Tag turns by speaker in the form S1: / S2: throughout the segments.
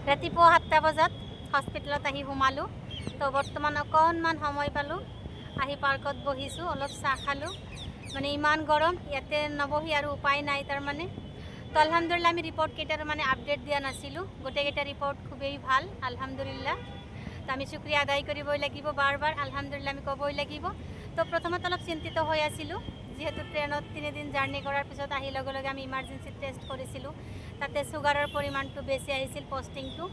S1: ৰাতিপুৱা 7টা বজাত হস্পিটেলত আহি সোমালোঁ। তো বৰ্তমান অকণমান সময় পালোঁ, আহি পাৰ্কত বহিছোঁ, অলপ চাহ খালোঁ। মানে ইমান গৰম, ইয়াতে নবহি আৰু উপায় নাই তাৰমানে। তো আলহামদুলিল্লাহ আমি ৰিপৰ্টকেইটাৰ মানে আপডেট দিয়া নাছিলোঁ। গোটেইকেইটা ৰিপৰ্ট খুবেই ভাল আলহামদুলিল্লাহ। তো আমি শুক্ৰিয়া আদায় কৰিবই লাগিব, বাৰ বাৰ আলহামদুলিল্লাহ আমি ক'বই লাগিব। তো প্ৰথমত অলপ চিন্তিত হৈ আছিলোঁ, যিহেতু ট্ৰেইনত 3 দিন জাৰ্ণি কৰাৰ পিছত আহি লগে লগে আমি ইমাৰ্জেঞ্চি টেষ্ট কৰিছিলোঁ। তাতে চুগাৰৰ পৰিমাণটো বেছি আহিছিল, পষ্টিংটো।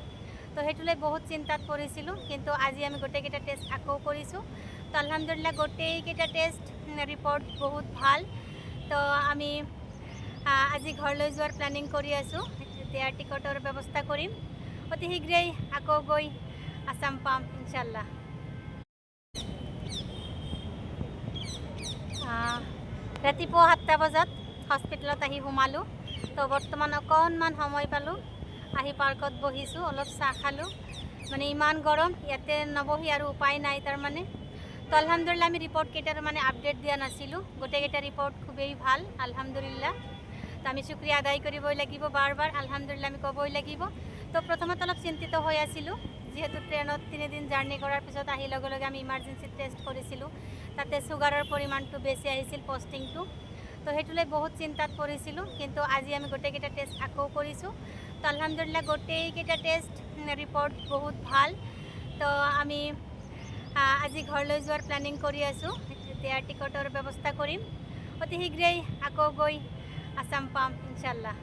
S1: তো সেইটোলৈ বহুত চিন্তাত পৰিছিলোঁ, কিন্তু আজি আমি গোটেইকেইটা টেষ্ট আকৌ কৰিছোঁ। তো আলহামদুলিল্লাহ গোটেইকেইটা টেষ্ট ৰিপৰ্ট বহুত ভাল। তো আমি আজি ঘৰলৈ যোৱাৰ প্লেনিং কৰি আছোঁ। এতিয়া টিকটৰ ব্যৱস্থা কৰিম, অতি শীঘ্ৰেই আকৌ গৈ আসাম পাম ইনশাল্লাহ। ৰাতিপুৱা 7টা বজাত হস্পিটেলত আহি সোমালোঁ। তো বৰ্তমান অকণমান সময় পালোঁ, আহি পাৰ্কত বহিছোঁ, অলপ চাহ খালোঁ। মানে ইমান গৰম, ইয়াতে নবহি আৰু উপায় নাই তাৰমানে। তো আলহামদুলিল্লাহ আমি ৰিপৰ্টকেইটাৰ মানে আপডেট দিয়া নাছিলোঁ। গোটেইকেইটা ৰিপৰ্ট খুবেই ভাল আলহামদুলিল্লাহ। তো আমি শুক্ৰিয়া আদায় কৰিবই লাগিব, বাৰ বাৰ আলহামদুলিল্লাহ আমি ক'বই লাগিব। তো প্ৰথমত অলপ চিন্তিত হৈ আছিলোঁ, যিহেতু ট্ৰেইনত 3 দিন জাৰ্ণি কৰাৰ পিছত আহি লগে লগে আমি ইমাৰ্জেঞ্চি টেষ্ট কৰিছিলোঁ। তাতে চুগাৰৰ পৰিমাণটো বেছি আহিছিল, পষ্টিংটো। তো সেইটোলৈ বহুত চিন্তাত পৰিছিলোঁ, কিন্তু আজি আমি গোটেইকেইটা টেষ্ট আকৌ কৰিছোঁ। তো আলহামদুলিল্লাহ গোটেইকেইটা টেষ্ট ৰিপৰ্ট বহুত ভাল। তো আমি আজি ঘৰলৈ যোৱাৰ প্লেনিং কৰি আছোঁ। এতিয়া টিকটৰ ব্যৱস্থা কৰিম, অতি শীঘ্ৰেই আকৌ গৈ আসাম পাম ইনশাল্লাহ।